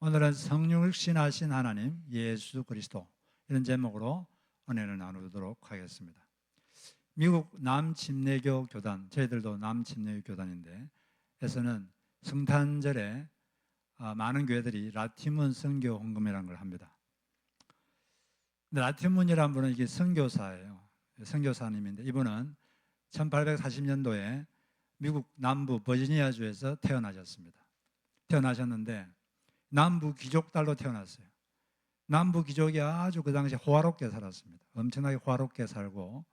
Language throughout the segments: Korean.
오늘은 성육신하신 하나님 예수 그리스도 이런 제목으로 은혜를 나누도록 하겠습니다. 미국 남침례교 교단, 저희들도 남침례교 교단인데 에서는 성탄절에 많은 교회들이 라틴문 선교 헌금이라는 걸 합니다. 근데 라틴문이라는 분은 이게 선교사예요. 선교사님인데 이분은 1840년도에 미국 남부 버지니아주에서 태어나셨습니다. 태어나셨는데 남부 귀족딸로 태어났어요. 남부 귀족이 아주 그 당시에 호화롭게 살았습니다. 엄청나게 호화롭게 살고,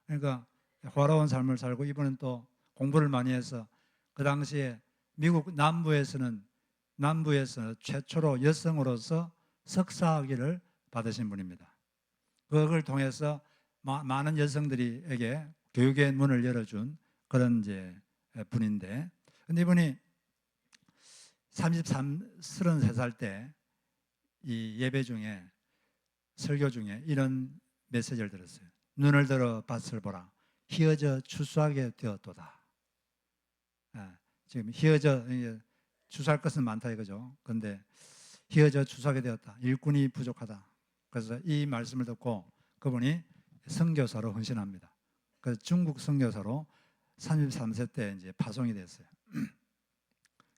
그러니까 호화로운 삶을 살고, 이분은 또 공부를 많이 해서 그 당시에 미국 남부에서 최초로 여성으로서 석사학위를 받으신 분입니다. 그걸 통해서 많은 여성들에게 교육의 문을 열어준 그런 이제 분인데, 근데 이분이 33살 때 이 예배 중에, 설교 중에 이런 메시지를 들었어요. 눈을 들어 밭을 보라. 희어져 추수하게 되었도다. 지금 희어져, 추수할 것은 많다 이거죠. 그런데 희어져 추수하게 되었다. 일꾼이 부족하다. 그래서 이 말씀을 듣고 그분이 선교사로 헌신합니다. 그래서 중국 선교사로 33세 때 이제 파송이 됐어요.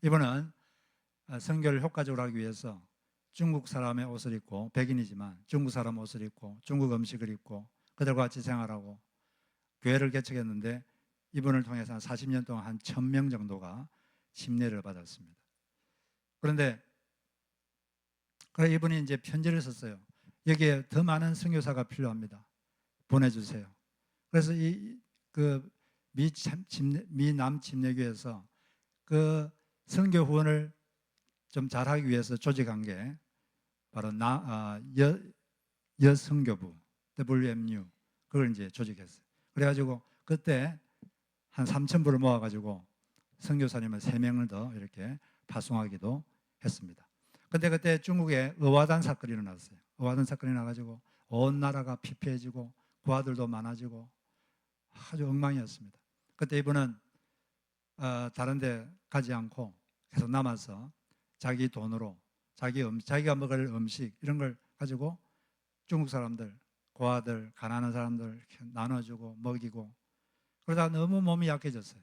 이분은 선교를 효과적으로 하기 위해서 중국 사람의 옷을 입고, 백인이지만 중국 사람 옷을 입고 중국 음식을 입고 그들과 같이 생활하고 교회를 개척했는데, 이분을 통해서 한 40년 동안 한 1000명 정도가 침례를 받았습니다. 그런데 이분이 이제 편지를 썼어요. 여기에 더 많은 선교사가 필요합니다. 보내주세요. 그래서 미남 침례교에서 그 선교 후원을 좀 잘하기 위해서 조직한 게 바로 여선교부 WMU, 그걸 이제 조직했어요. 그래가지고 그때 한 3,000불을 모아가지고 선교사님을 3명을 더 이렇게 파송하기도 했습니다. 근데 그때 중국에 어화단 사건이 일어났어요. 어화단 사건이 나가지고 온 나라가 피폐해지고 고아들도 많아지고 아주 엉망이었습니다. 그때 이분은 다른 데 가지 않고 계속 남아서 자기 돈으로 자기가 먹을 음식 이런 걸 가지고 중국 사람들, 고아들, 가난한 사람들 이렇게 나눠주고 먹이고, 그러다가 너무 몸이 약해졌어요.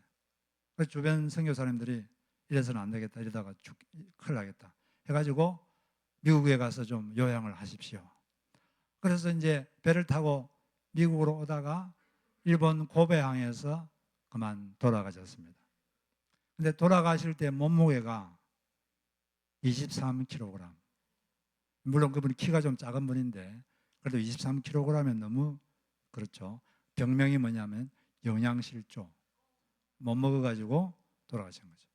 그래서 주변 선교사님들이 이래서는 안 되겠다, 이러다가 큰일 나겠다 해가지고 미국에 가서 좀 요양을 하십시오. 그래서 이제 배를 타고 미국으로 오다가 일본 고베항에서 그만 돌아가셨습니다. 근데 돌아가실 때 몸무게가 23kg. 물론 그분이 키가 좀 작은 분인데 그래도 23kg면 너무 그렇죠. 병명이 뭐냐면 영양실조. 못 먹어가지고 돌아가신 거죠.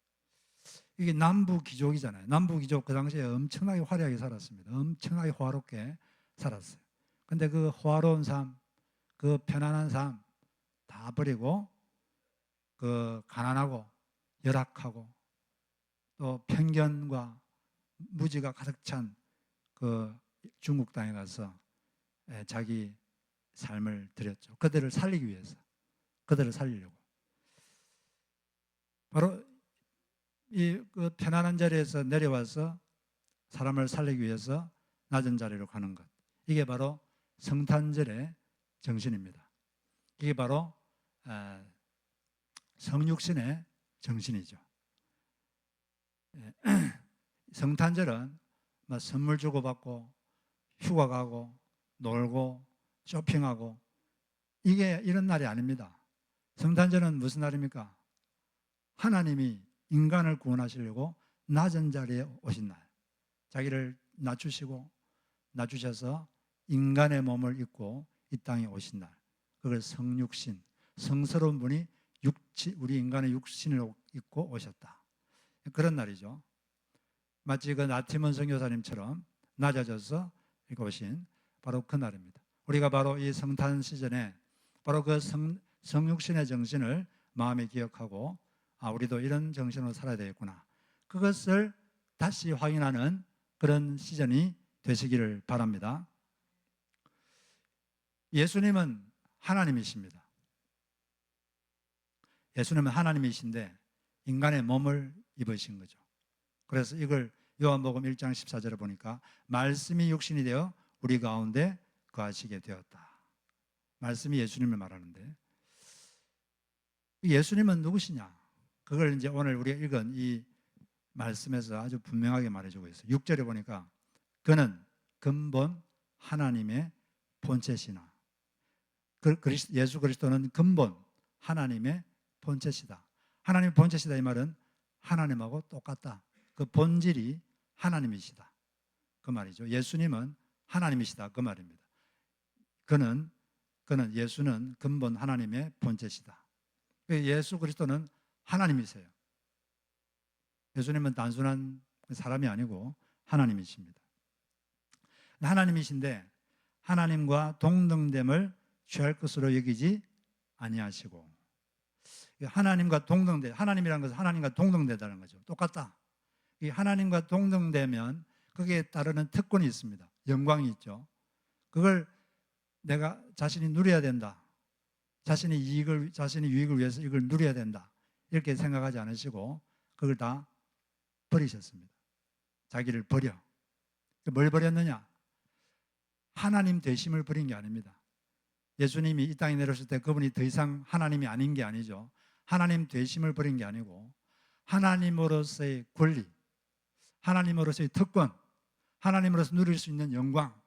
이게 남부 귀족이잖아요. 남부 귀족 그 당시에 엄청나게 화려하게 살았습니다. 엄청나게 호화롭게 살았어요. 근데 그 호화로운 삶, 그 편안한 삶 다 버리고 그 가난하고 열악하고 또 편견과 무지가 가득 찬 그 중국 땅에 가서 자기 삶을 드렸죠. 그들을 살리기 위해서, 그들을 살리려고. 바로 그 편안한 자리에서 내려와서 사람을 살리기 위해서 낮은 자리로 가는 것. 이게 바로 성탄절의 정신입니다. 이게 바로 성육신의 정신이죠. 성탄절은 선물 주고받고 휴가 가고 놀고 쇼핑하고 이런 날이 아닙니다. 성탄절은 무슨 날입니까? 하나님이 인간을 구원하시려고 낮은 자리에 오신 날, 자기를 낮추셔서 인간의 몸을 입고 이 땅에 오신 날, 그걸 성육신, 성스러운 분이 우리 인간의 육신을 입고 오셨다, 그런 날이죠. 마치 그 나티먼 선교사님처럼 낮아져서 이렇게 오신 바로 그 날입니다. 우리가 바로 이 성탄 시즌에 바로 그 성육신의 정신을 마음에 기억하고 우리도 이런 정신으로 살아야 되겠구나, 그것을 다시 확인하는 그런 시즌이 되시기를 바랍니다. 예수님은 하나님이십니다. 예수님은 하나님이신데 인간의 몸을 입으신 거죠. 그래서 이걸 요한복음 1장 14절에 보니까 말씀이 육신이 되어 우리 가운데 거하시게 되었다. 말씀이 예수님을 말하는데, 예수님은 누구시냐? 그걸 이제 오늘 우리가 읽은 이 말씀에서 아주 분명하게 말해주고 있어요. 6절에 보니까 그는 근본 하나님의 본체시나, 예수 그리스도는 근본 하나님의 본체시다. 하나님의 본체시다 이 말은 하나님하고 똑같다. 그 본질이 하나님이시다, 그 말이죠. 예수님은 하나님이시다, 그 말입니다. 예수는 근본 하나님의 본체시다. 예수 그리스도는 하나님이세요. 예수님은 단순한 사람이 아니고 하나님이십니다. 하나님이신데 하나님과 동등됨을 취할 것으로 여기지 아니하시고, 하나님과 동등돼, 하나님이라는 것은 하나님과 동등되다는 거죠. 똑같다. 이 하나님과 동등되면 거기에 따르는 특권이 있습니다. 영광이 있죠. 그걸 내가 자신이 누려야 된다, 자신의 유익을 위해서 이걸 누려야 된다, 이렇게 생각하지 않으시고 그걸 다 버리셨습니다. 자기를 버려. 뭘 버렸느냐? 하나님 되심을 버린 게 아닙니다. 예수님이 이 땅에 내려오실 때 그분이 더 이상 하나님이 아닌 게 아니죠. 하나님 되심을 버린 게 아니고 하나님으로서의 권리, 하나님으로서의 특권, 하나님으로서 누릴 수 있는 영광,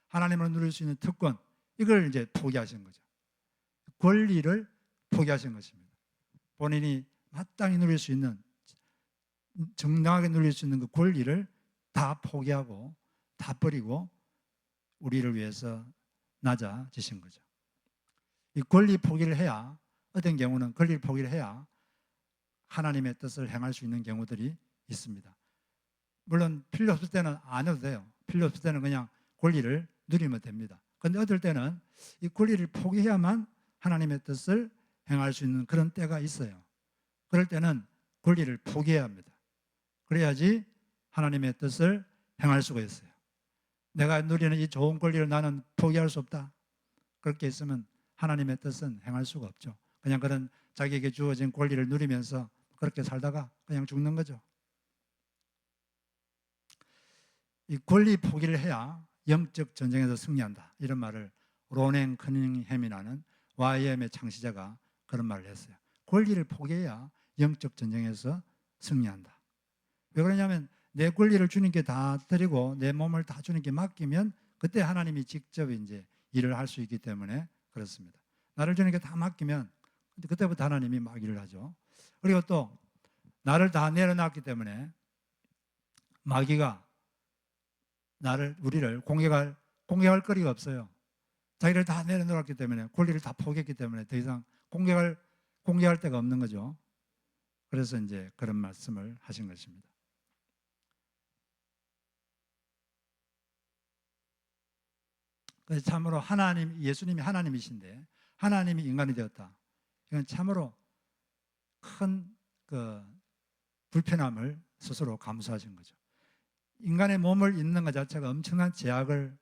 하나님으로 누릴 수 있는 특권, 이걸 이제 포기하신 거죠. 권리를 포기하신 것입니다. 본인이 마땅히 누릴 수 있는, 정당하게 누릴 수 있는 그 권리를 다 포기하고 다 버리고 우리를 위해서 낮아지신 거죠. 이 권리 포기를 해야, 어떤 경우는 권리를 포기를 해야 하나님의 뜻을 행할 수 있는 경우들이 있습니다. 물론 필요 없을 때는 안 해도 돼요. 필요 없을 때는 그냥 권리를 누리면 됩니다. 그런데 어떨 때는 이 권리를 포기해야만 하나님의 뜻을 행할 수 있는 그런 때가 있어요. 그럴 때는 권리를 포기해야 합니다. 그래야지 하나님의 뜻을 행할 수가 있어요. 내가 누리는 이 좋은 권리를 나는 포기할 수 없다, 그렇게 있으면 하나님의 뜻은 행할 수가 없죠. 그냥 그런 자기에게 주어진 권리를 누리면서 그렇게 살다가 그냥 죽는 거죠. 이 권리 포기를 해야 영적 전쟁에서 승리한다, 이런 말을 로냉 커닝햄이라는 YM의 창시자가 그런 말을 했어요. 권리를 포기해야 영적 전쟁에서 승리한다. 왜 그러냐면 내 권리를 주님께 다 드리고 내 몸을 다 주님께 맡기면 그때 하나님이 직접 이제 일을 할 수 있기 때문에 그렇습니다. 나를 주님께 다 맡기면 그때부터 하나님이 막 일을 하죠. 그리고 또 나를 다 내려놨기 때문에 마귀가 우리를 공격할 거리가 없어요. 자기를 다 내려놓았기 때문에, 권리를 다 포기했기 때문에 더 이상 공격할 데가 없는 거죠. 그래서 이제 그런 말씀을 하신 것입니다. 그래서 참으로 예수님이 하나님이신데 하나님이 인간이 되었다, 이건 참으로 큰 불편함을 스스로 감수하신 거죠. 인간의 몸을 입는 것 자체가 엄청난 제약을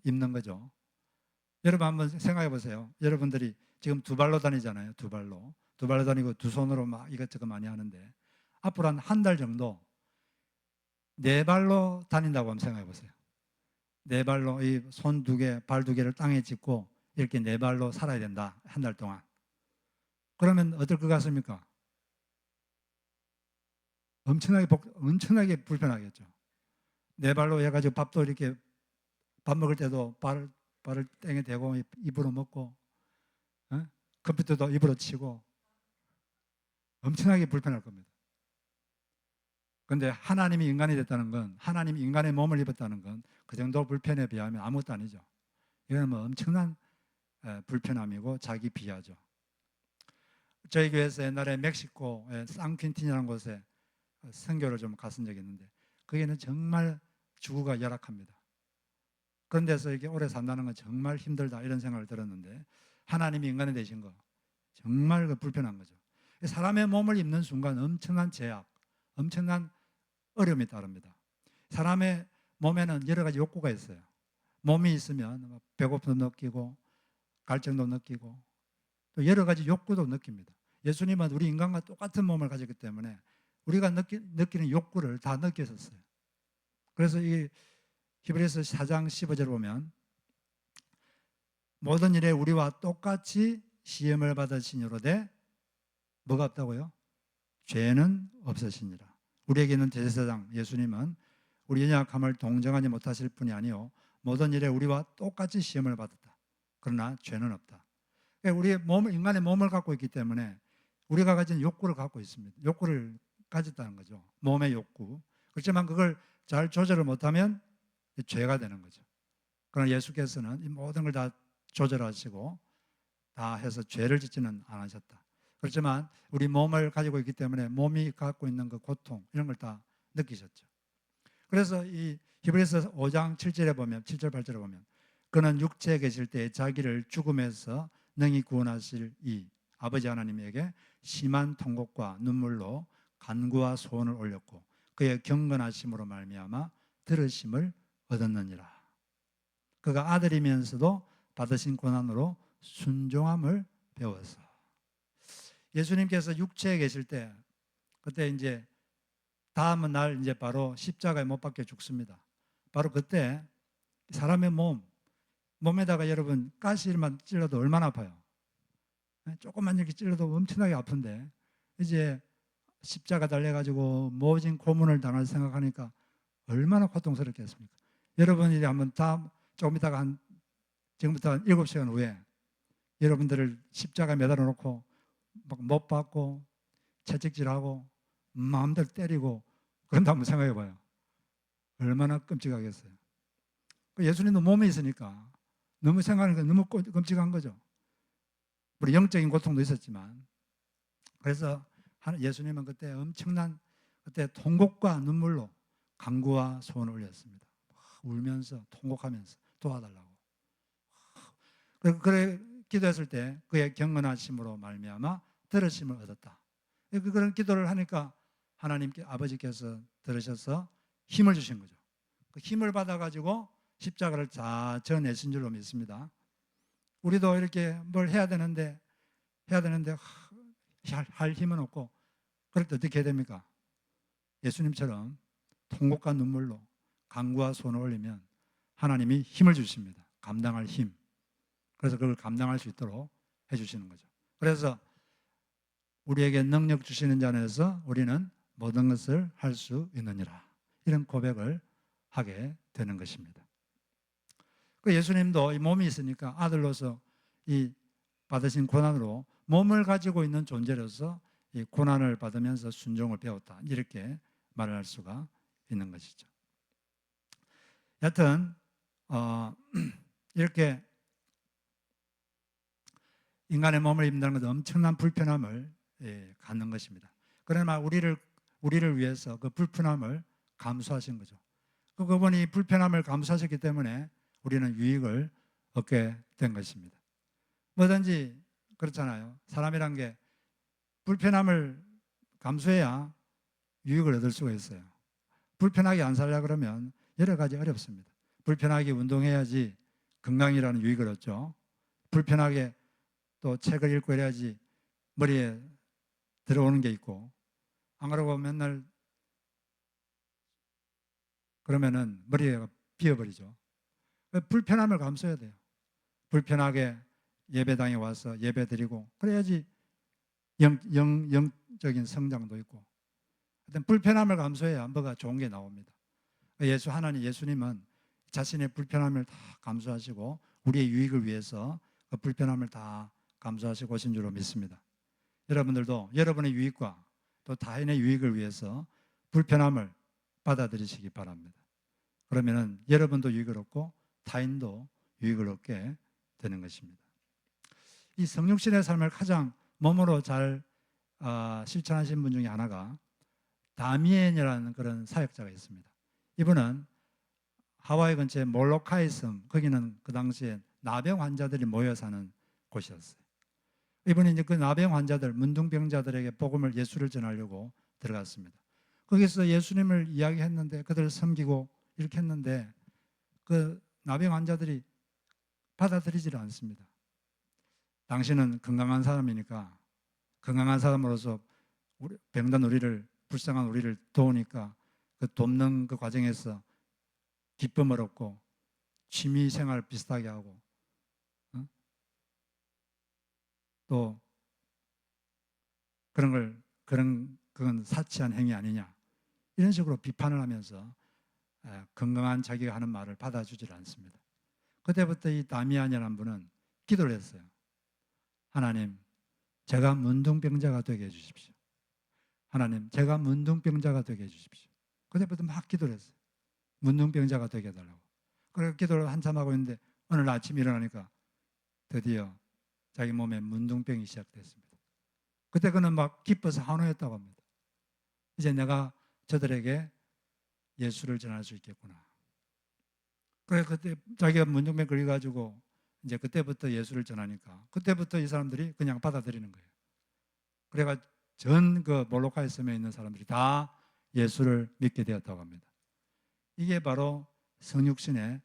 입는 거죠. 여러분 한번 생각해 보세요. 여러분들이 지금 두 발로 다니잖아요. 두 발로 다니고 두 손으로 막 이것저것 많이 하는데 앞으로 한 달 정도 네 발로 다닌다고 한번 생각해 보세요. 네 발로 이 손 두 개, 발 두 개를 땅에 짚고 이렇게 네 발로 살아야 된다, 한 달 동안. 그러면 어떨 것 같습니까? 엄청나게 불편하겠죠. 네 발로 해가지고 밥도 이렇게 밥 먹을 때도 발을 땡에 대고 입으로 먹고, 컴퓨터도 입으로 치고 엄청나게 불편할 겁니다. 그런데 하나님이 인간이 됐다는 건, 하나님이 인간의 몸을 입었다는 건 그 정도 불편에 비하면 아무것도 아니죠. 이건 뭐 엄청난 불편함이고 자기 비하죠. 저희 교회에서 옛날에 멕시코의 상퀸틴이라는 곳에 선교를 좀 갔은 적이 있는데 거기는 정말 주구가 열악합니다. 그런 데서 이렇게 오래 산다는 건 정말 힘들다, 이런 생각을 들었는데 하나님이 인간이 되신 거 정말 불편한 거죠. 사람의 몸을 입는 순간 엄청난 제약, 엄청난 어려움이 따릅니다. 사람의 몸에는 여러 가지 욕구가 있어요. 몸이 있으면 배고픔도 느끼고 갈증도 느끼고 또 여러 가지 욕구도 느낍니다. 예수님은 우리 인간과 똑같은 몸을 가졌기 때문에 우리가 느끼는 욕구를 다 느끼셨어요. 그래서 이 히브리서 4장 15절 보면 모든 일에 우리와 똑같이 시험을 받으시니로되 뭐가 없다고요? 죄는 없으시니라. 우리에게는 대제사장 예수님은 우리 연약함을 동정하지 못하실 뿐이 아니요 모든 일에 우리와 똑같이 시험을 받았다. 그러나 죄는 없다. 우리 몸, 인간의 몸을 갖고 있기 때문에 우리가 가진 욕구를 갖고 있습니다. 욕구를 가졌다는 거죠. 몸의 욕구. 그렇지만 그걸 잘 조절을 못하면 죄가 되는 거죠. 그러나 예수께서는 이 모든 걸 다 조절하시고 다 해서 죄를 짓지는 않으셨다. 그렇지만 우리 몸을 가지고 있기 때문에 몸이 갖고 있는 그 고통 이런 걸 다 느끼셨죠. 그래서 이 히브리서 5장 7절에 보면 7절 8절에 보면 그는 육체에 계실 때 자기를 죽음에서 능히 구원하실 이 아버지 하나님에게 심한 통곡과 눈물로 간구와 소원을 올렸고 그의 경건하심으로 말미암아 들으심을 얻었느니라. 그가 아들이면서도 받으신 고난으로 순종함을 배워서 예수님께서 육체에 계실 때 그때 이제 다음 날 이제 바로 십자가에 못 박혀 죽습니다. 바로 그때 사람의 몸에다가 여러분 가시만 찔러도 얼마나 아파요. 조금만 이렇게 찔러도 엄청나게 아픈데 이제 십자가 달려가지고 모진 고문을 당할 생각하니까 얼마나 고통스럽겠습니까? 여러분이 한번 조금 있다가 지금부터 한 7시간 후에 여러분들을 십자가에 매달아 놓고 막 못 박고 채찍질하고 마음대로 때리고 그런다 한번 생각해 봐요. 얼마나 끔찍하겠어요. 예수님도 몸에 있으니까 너무 생각하는 게 너무 끔찍한 거죠. 우리 영적인 고통도 있었지만 그래서 예수님은 그때 엄청난 그때 통곡과 눈물로 간구와 소원을 올렸습니다. 울면서 통곡하면서 도와달라고. 그래 기도했을 때 그의 경건하심으로 말미암아 들으심을 얻었다. 그런 기도를 하니까 하나님께 아버지께서 들으셔서 힘을 주신 거죠. 그 힘을 받아가지고 십자가를 다 져내신 줄로 믿습니다. 우리도 이렇게 뭘 해야 되는데 할 힘은 없고 그럴 때 어떻게 해야 됩니까? 예수님처럼 통곡과 눈물로 간구와 손을 올리면 하나님이 힘을 주십니다. 감당할 힘. 그래서 그걸 감당할 수 있도록 해주시는 거죠. 그래서 우리에게 능력 주시는 자 안에서 우리는 모든 것을 할 수 있느니라. 이런 고백을 하게 되는 것입니다. 그 예수님도 이 몸이 있으니까 아들로서 이 받으신 고난으로 몸을 가지고 있는 존재로서 이 고난을 받으면서 순종을 배웠다. 이렇게 말을 할 수가 있는 것이죠. 여하튼 이렇게 인간의 몸을 입는다는 것은 엄청난 불편함을 갖는 것입니다. 그러나 우리를 위해서 그 불편함을 감수하신 거죠. 그분이 불편함을 감수하셨기 때문에 우리는 유익을 얻게 된 것입니다. 뭐든지 그렇잖아요. 사람이란 게 불편함을 감수해야 유익을 얻을 수가 있어요. 불편하게 안 살려고 그러면 여러 가지 어렵습니다. 불편하게 운동해야지 건강이라는 유익을 얻죠. 불편하게 또 책을 읽고 이래야지 머리에 들어오는 게 있고, 안 그러고 맨날 그러면은 머리가 비어버리죠. 불편함을 감수해야 돼요. 불편하게 예배당에 와서 예배 드리고 그래야지 영적인 성장도 있고, 하여튼 불편함을 감수해야 뭐가 좋은 게 나옵니다. 예수님은 자신의 불편함을 다 감수하시고 우리의 유익을 위해서 그 불편함을 다 감수하시고 오신 줄로 믿습니다. 여러분들도 여러분의 유익과 또 타인의 유익을 위해서 불편함을 받아들이시기 바랍니다. 그러면은 여러분도 유익을 얻고 타인도 유익을 얻게 되는 것입니다. 이 성육신의 삶을 가장 몸으로 잘 실천하신 분 중에 하나가 다미엔이라는 그런 사역자가 있습니다. 이분은 하와이 근처의 몰로카이 섬, 거기는 그 당시에 나병 환자들이 모여 사는 곳이었어요. 이분이 이제 그 나병 환자들, 문둥병자들에게 복음을, 예수를 전하려고 들어갔습니다. 거기서 예수님을 이야기했는데 그들을 섬기고 이렇게 했는데 그 나병 환자들이 받아들이지를 않습니다. 당신은 건강한 사람이니까, 건강한 사람으로서 병든 우리를, 불쌍한 우리를 도우니까 그 돕는 그 과정에서 기쁨을 얻고 취미 생활 비슷하게 하고 또 그건 사치한 행위 아니냐 이런 식으로 비판을 하면서 건강한 자기가 하는 말을 받아주질 않습니다. 그때부터 이 다미안이라는 분은 기도를 했어요. 하나님, 제가 문둥병자가 되게 해주십시오. 하나님, 제가 문둥병자가 되게 해주십시오. 그때부터 막 기도를 했어요. 문둥병자가 되게 해달라고. 그래서 기도를 한참 하고 있는데 오늘 아침 일어나니까 드디어 자기 몸에 문둥병이 시작됐습니다. 그때 그는 막 기뻐서 환호했다고 합니다. 이제 내가 저들에게 예수를 전할 수 있겠구나. 그래 그때 자기가 문둥병 걸려가지고 이제 그때부터 예수를 전하니까 그때부터 이 사람들이 그냥 받아들이는 거예요. 그래가 전 그 몰로카에 섬에 있는 사람들이 다 예수를 믿게 되었다고 합니다. 이게 바로 성육신의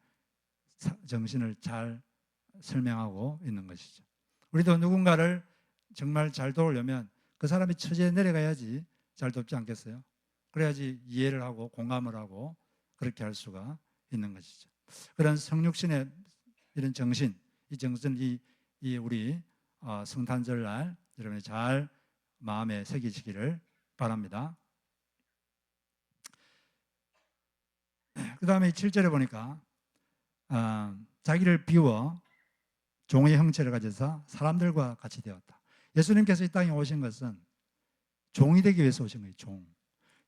정신을 잘 설명하고 있는 것이죠. 우리도 누군가를 정말 잘 도우려면 그 사람이 처지에 내려가야지 잘 돕지 않겠어요? 그래야지 이해를 하고 공감을 하고 그렇게 할 수가 있는 것이죠. 그런 성육신의 이런 정신, 이 정신이 우리 성탄절 날 여러분이 잘 마음에 새기시기를 바랍니다. 그 다음에 7절에 보니까 자기를 비워 종의 형체를 가져서 사람들과 같이 되었다. 예수님께서 이 땅에 오신 것은 종이 되기 위해서 오신 거예요.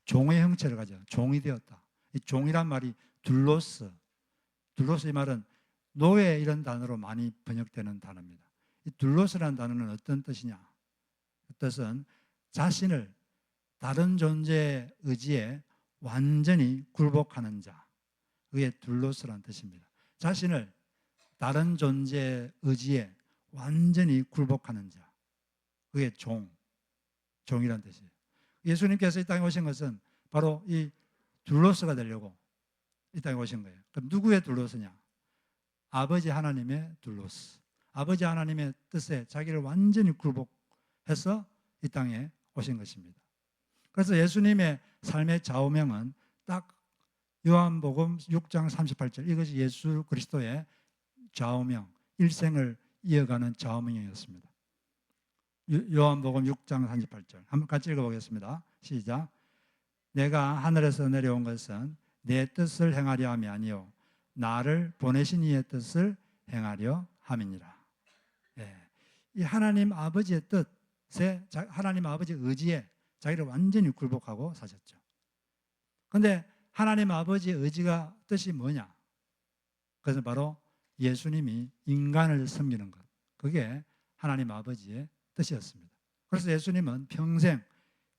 종의 형체를 가져 종이 되었다. 이 종이란 말이 둘로스 이 말은 노예 이런 단어로 많이 번역되는 단어입니다. 이 둘로스라는 단어는 어떤 뜻이냐? 그 뜻은 자신을 다른 존재의 의지에 완전히 굴복하는 자, 그게 둘로스라는 뜻입니다. 자신을 다른 존재의 의지에 완전히 굴복하는 자, 그게 종이라는 뜻이에요. 예수님께서 이 땅에 오신 것은 바로 이 둘로스가 되려고 이 땅에 오신 거예요. 그럼 누구의 둘로스냐? 아버지 하나님의 둘로스. 아버지 하나님의 뜻에 자기를 완전히 굴복해서 이 땅에 오신 것입니다. 그래서 예수님의 삶의 좌우명은 딱 요한복음 6장 38절, 이것이 예수 그리스도의 좌우명, 일생을 이어가는 좌우명이었습니다. 요한복음 6장 38절 한번 같이 읽어보겠습니다. 시작. 내가 하늘에서 내려온 것은 내 뜻을 행하려 함이 아니요 나를 보내신 이의 뜻을 행하려 함이니라. 이 하나님 아버지의 뜻에, 하나님 아버지의 의지에 자기를 완전히 굴복하고 사셨죠. 그런데 하나님 아버지의 의지가 뜻이 뭐냐? 그것은 바로 예수님이 인간을 섬기는 것, 그게 하나님 아버지의 뜻이었습니다. 그래서 예수님은 평생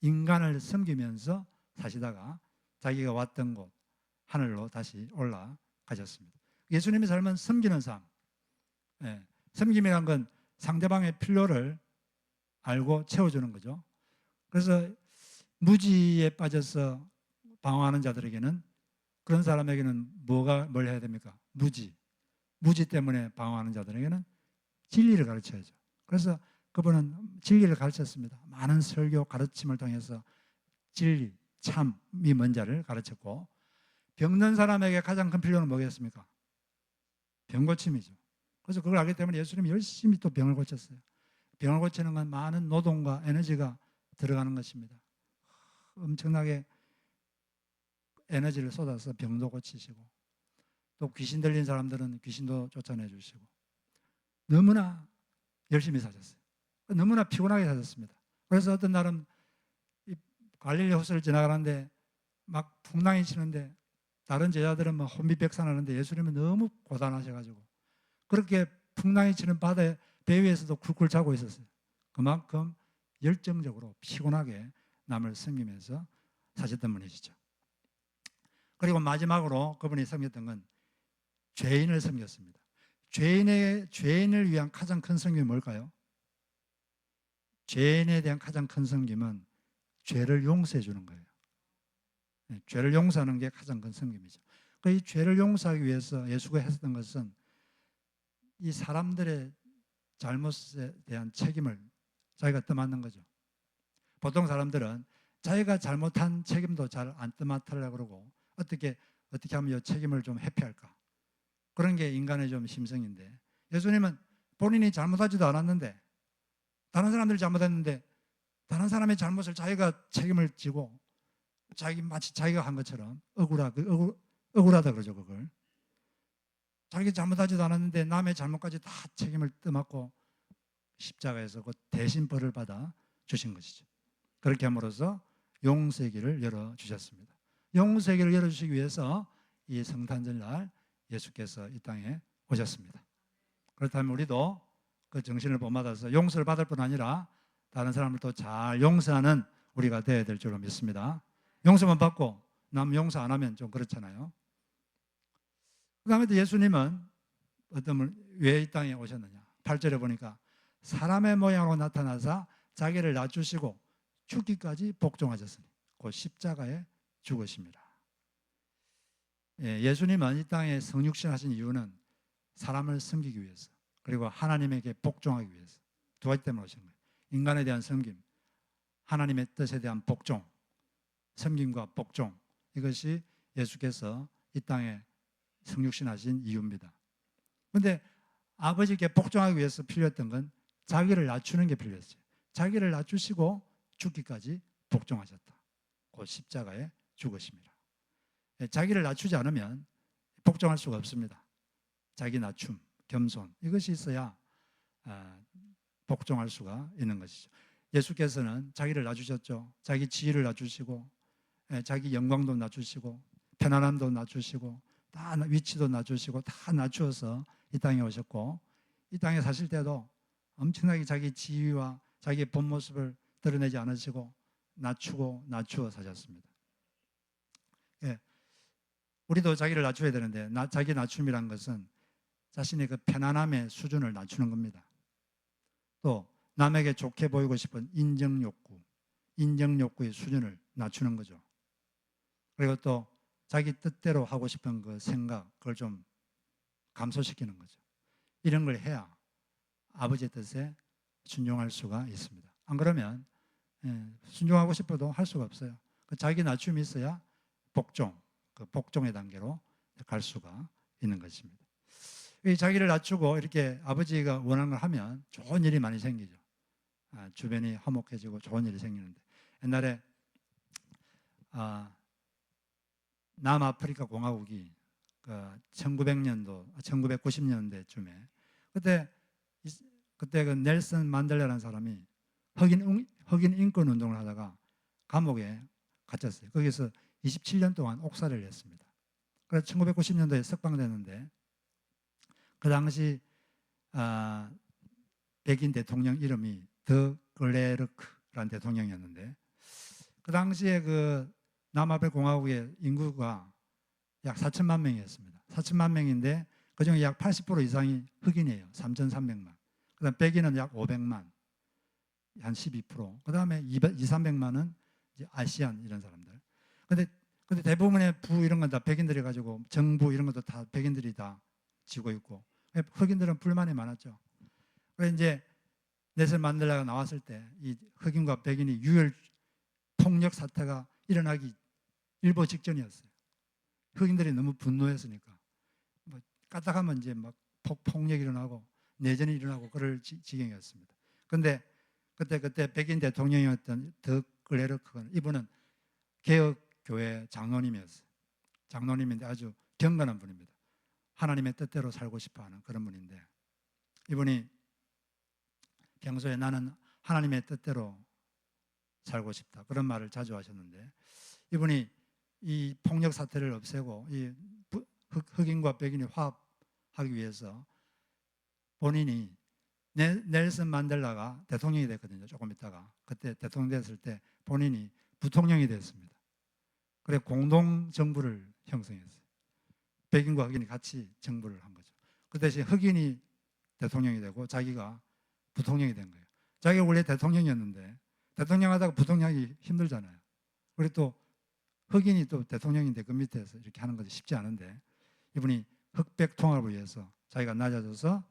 인간을 섬기면서 사시다가 자기가 왔던 곳 하늘로 다시 올라가셨습니다. 예수님의 삶은 섬기는 삶. 섬김이란 건 상대방의 필요를 알고 채워주는 거죠. 그래서 무지에 빠져서 방황하는 자들에게는, 그런 사람에게는 뭘 해야 됩니까? 무지 때문에 방황하는 자들에게는 진리를 가르쳐야죠. 그래서 그분은 진리를 가르쳤습니다. 많은 설교 가르침을 통해서 진리, 참이 뭔지를 가르쳤고, 병든 사람에게 가장 큰 필요는 뭐겠습니까? 병고침이죠. 그래서 그걸 알기 때문에 예수님이 열심히 또 병을 고쳤어요. 병을 고치는 건 많은 노동과 에너지가 들어가는 것입니다. 엄청나게 에너지를 쏟아서 병도 고치시고, 또 귀신 들린 사람들은 귀신도 쫓아내 주시고, 너무나 열심히 사셨어요. 너무나 피곤하게 사셨습니다. 그래서 어떤 날은 갈릴리 호수를 지나가는데 막 풍랑이 치는데 다른 제자들은 막 혼비백산하는데 예수님은 너무 고단하셔가지고 그렇게 풍랑이 치는 바다에 배 위에서도 굴굴 자고 있었어요. 그만큼 열정적으로 피곤하게 남을 섬기면서 사셨던 분이시죠. 그리고 마지막으로 그분이 섬겼던 건 죄인을 섬겼습니다. 죄인을 위한 가장 큰 섬김이 뭘까요? 죄인에 대한 가장 큰 섬김은 죄를 용서해 주는 거예요. 죄를 용서하는 게 가장 큰 섬김이죠. 이 죄를 용서하기 위해서 예수가 했었던 것은 이 사람들의 잘못에 대한 책임을 자기가 떠맡는 거죠. 보통 사람들은 자기가 잘못한 책임도 잘 안 떠맡으려고 그러고 어떻게 어떻게 하면 이 책임을 좀 회피할까? 그런 게 인간의 좀 심성인데, 예수님은 본인이 잘못하지도 않았는데, 다른 사람들이 잘못했는데 다른 사람의 잘못을 자기가 책임을 지고 마치 자기가 한 것처럼 억울하다 그러죠. 그걸 자기 잘못하지도 않았는데 남의 잘못까지 다 책임을 떠맡고 십자가에서 그 대신 벌을 받아 주신 것이죠. 그렇게 함으로써 용서의 길을 열어주셨습니다. 용서의 길을 열어주시기 위해서 이 성탄절날 예수께서 이 땅에 오셨습니다. 그렇다면 우리도 그 정신을 본받아서 용서를 받을 뿐 아니라 다른 사람을 또 잘 용서하는 우리가 되어야 될 줄로 믿습니다. 용서만 받고 남 용서 안 하면 좀 그렇잖아요. 그 다음에 또 예수님은 왜 이 땅에 오셨느냐? 8절에 보니까 사람의 모양으로 나타나사 자기를 낮추시고 죽기까지 복종하셨으니 곧 십자가에 죽으십니다. 예수님은 이 땅에 성육신 하신 이유는 사람을 섬기기 위해서, 그리고 하나님에게 복종하기 위해서 두 가지 때문에 오신 거예요. 인간에 대한 섬김, 하나님의 뜻에 대한 복종, 섬김과 복종, 이것이 예수께서 이 땅에 성육신 하신 이유입니다. 그런데 아버지께 복종하기 위해서 필요했던 건 자기를 낮추는 게 필요했어요. 자기를 낮추시고 죽기까지 복종하셨다. 곧 십자가에 죽으십니다. 자기를 낮추지 않으면 복종할 수가 없습니다. 자기 낮춤, 겸손, 이것이 있어야 복종할 수가 있는 것이죠. 예수께서는 자기를 낮추셨죠. 자기 지위를 낮추시고 자기 영광도 낮추시고 편안함도 낮추시고 다 위치도 낮추시고 다 낮추어서 이 땅에 오셨고, 이 땅에 사실 때도 엄청나게 자기 지위와 자기의 본 모습을 드러내지 않으시고 낮추어 사셨습니다. 우리도 자기를 낮춰야 되는데 자기 낮춤이란 것은 자신의 그 편안함의 수준을 낮추는 겁니다. 또 남에게 좋게 보이고 싶은 인정욕구의 수준을 낮추는 거죠. 그리고 또 자기 뜻대로 하고 싶은 그 생각, 그걸 좀 감소시키는 거죠. 이런 걸 해야 아버지의 뜻에 순종할 수가 있습니다. 안 그러면 순종하고 싶어도 할 수가 없어요. 자기 낮춤이 있어야 그 복종의 단계로 갈 수가 있는 것입니다. 자기를 낮추고 이렇게 아버지가 원하는 걸 하면 좋은 일이 많이 생기죠. 주변이 화목해지고 좋은 일이 생기는데, 옛날에 남아프리카 공화국이 1990년대쯤에 그때 그 넬슨 만델라라는 사람이 흑인 인권 운동을 하다가 감옥에 갇혔어요. 거기서 27년 동안 옥살이를 했습니다. 그래서 1990년도에 석방됐는데, 그 당시 백인 대통령 이름이 더 글레르크라는 대통령이었는데, 그 당시에 그 남아프리카 공화국의 인구가 약 4천만 명이었습니다. 4천만 명인데 그중에 약 80% 이상이 흑인이에요. 3,300만. 그다음 백인은 약 500만, 한 12%. 그다음에 200~300만은 이제 아시안 이런 사람들. 근데 대부분의 부 이런 건 다 백인들이 가지고, 정부 이런 것도 다 백인들이 다 지고 있고, 흑인들은 불만이 많았죠. 그래서 이제 넬슨 만델라가 나왔을 때 이 흑인과 백인이 유혈 폭력 사태가 일어나기 일보 직전이었어요. 흑인들이 너무 분노했으니까 까딱하면 이제 막 폭력이 일어나고 내전이 일어나고 그럴 지경이었습니다. 그런데 그때 백인 대통령이었던 더 글레르크는, 이분은 개혁교회 장로님이었어요. 장로님인데 아주 경건한 분입니다. 하나님의 뜻대로 살고 싶어하는 그런 분인데, 이분이 평소에 나는 하나님의 뜻대로 살고 싶다, 그런 말을 자주 하셨는데, 이분이 이 폭력 사태를 없애고 이 흑인과 백인이 화합하기 위해서 본인이 넬슨 만델라가 대통령이 됐거든요. 조금 있다가 그때 대통령 됐을 때 본인이 부통령이 됐습니다. 그래 공동 정부를 형성했어요. 백인과 흑인이 같이 정부를 한 거죠. 그 대신 흑인이 대통령이 되고 자기가 부통령이 된 거예요. 자기가 원래 대통령이었는데 대통령 하다가 부통령이 힘들잖아요. 그리고 또 흑인이 또 대통령인데 그 밑에서 이렇게 하는 것이 쉽지 않은데, 이분이 흑백 통합을 위해서 자기가 낮아져서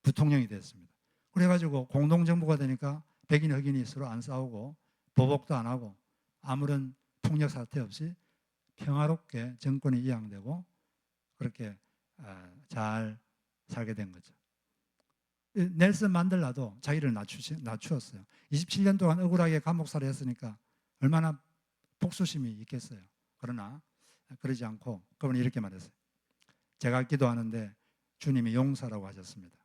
부통령이 됐습니다. 그래가지고 공동정부가 되니까 백인 흑인이 서로 안 싸우고 보복도 안 하고 아무런 폭력 사태 없이 평화롭게 정권이 이양되고 그렇게 잘 살게 된 거죠. 넬슨 만델라도 자기를 낮추었어요. 27년 동안 억울하게 감옥살이 했으니까 얼마나 복수심이 있겠어요. 그러나 그러지 않고 그분이 이렇게 말했어요. 제가 기도하는데 주님이 용서라고 하셨습니다.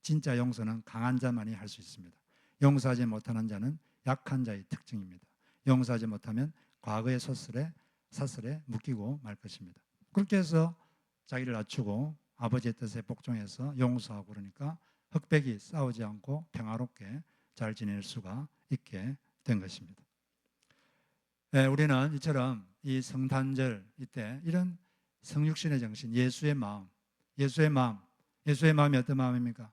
진짜 용서는 강한 자만이 할 수 있습니다. 용서하지 못하는 자는 약한 자의 특징입니다. 용서하지 못하면 과거의 사슬에 묶이고 말 것입니다. 그렇게 해서 자기를 낮추고 아버지의 뜻에 복종해서 용서하고 그러니까 흑백이 싸우지 않고 평화롭게 잘 지낼 수가 있게 된 것입니다. 우리는 이처럼 이 성탄절 이때 이런 성육신의 정신, 예수의 마음이 어떤 마음입니까?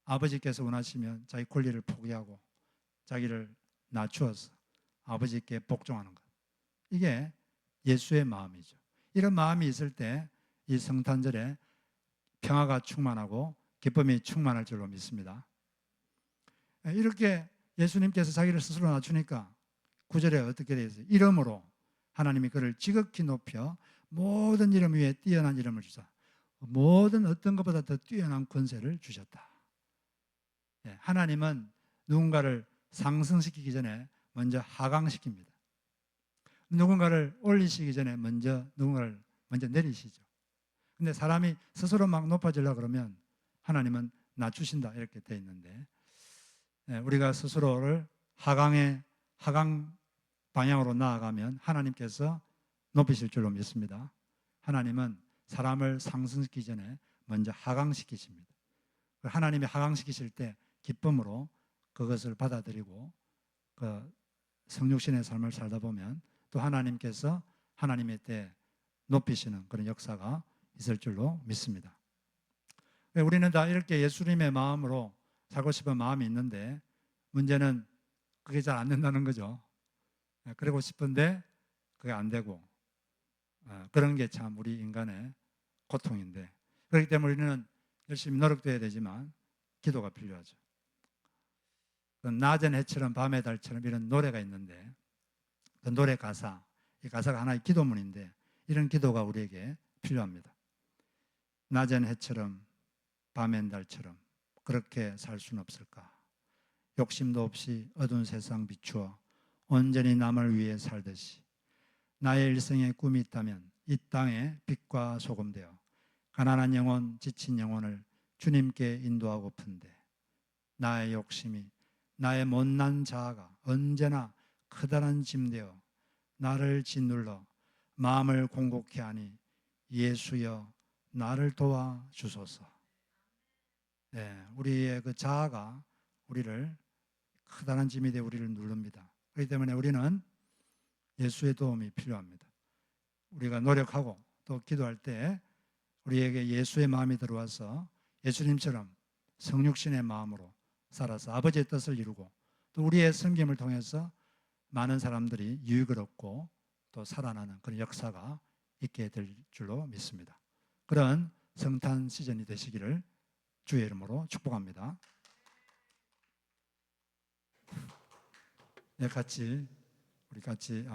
아버지께서 원하시면 자기 권리를 포기하고 자기를 낮추어서 아버지께 복종하는 것. 이게 예수의 마음이죠. 이런 마음이 있을 때 이 성탄절에 평화가 충만하고 기쁨이 충만할 줄로 믿습니다. 이렇게 예수님께서 자기를 스스로 낮추니까 9절에 어떻게 되어 있어요? 이름으로 하나님이 그를 지극히 높여 모든 이름 위에 뛰어난 이름을 주사 모든 어떤 것보다 더 뛰어난 권세를 주셨다. 하나님은 누군가를 상승시키기 전에 먼저 하강시킵니다. 누군가를 올리시기 전에 누군가를 먼저 내리시죠. 근데 사람이 스스로 막 높아지려고 그러면 하나님은 낮추신다 이렇게 되어 있는데 우리가 스스로를 하강 방향으로 나아가면 하나님께서 높이실 줄로 믿습니다. 하나님은 사람을 상승시키기 전에 먼저 하강시키십니다. 하나님이 하강시키실 때 기쁨으로 그것을 받아들이고 그 성육신의 삶을 살다 보면 또 하나님께서 하나님의 때 높이시는 그런 역사가 있을 줄로 믿습니다. 우리는 다 이렇게 예수님의 마음으로 살고 싶은 마음이 있는데 문제는 그게 잘 안 된다는 거죠. 그러고 싶은데 그게 안 되고 그런 게 참 우리 인간의 고통인데 그렇기 때문에 우리는 열심히 노력도 해야 되지만 기도가 필요하죠. 낮은 해처럼 밤의 달처럼 이런 노래가 있는데 그 노래 가사, 이 가사가 하나의 기도문인데 이런 기도가 우리에게 필요합니다. 낮은 해처럼 밤엔 달처럼 그렇게 살 수는 없을까? 욕심도 없이 어두운 세상 비추어 온전히 남을 위해 살듯이 나의 일생에 꿈이 있다면 이 땅에 빛과 소금 되어 가난한 영혼, 지친 영혼을 주님께 인도하고픈데 나의 욕심이 나의 못난 자아가 언제나 커다란 짐 되어 나를 짓눌러 마음을 공곡케 하니 예수여 나를 도와주소서. 우리의 그 자아가 우리를 커다란 짐이 되어 우리를 누릅니다. 그렇기 때문에 우리는 예수의 도움이 필요합니다. 우리가 노력하고 또 기도할 때 우리에게 예수의 마음이 들어와서 예수님처럼 성육신의 마음으로 살아서 아버지의 뜻을 이루고 또 우리의 섬김을 통해서 많은 사람들이 유익을 얻고 또 살아나는 그런 역사가 있게 될 줄로 믿습니다. 그런 성탄 시즌이 되시기를 주의 이름으로 축복합니다. 우리 같이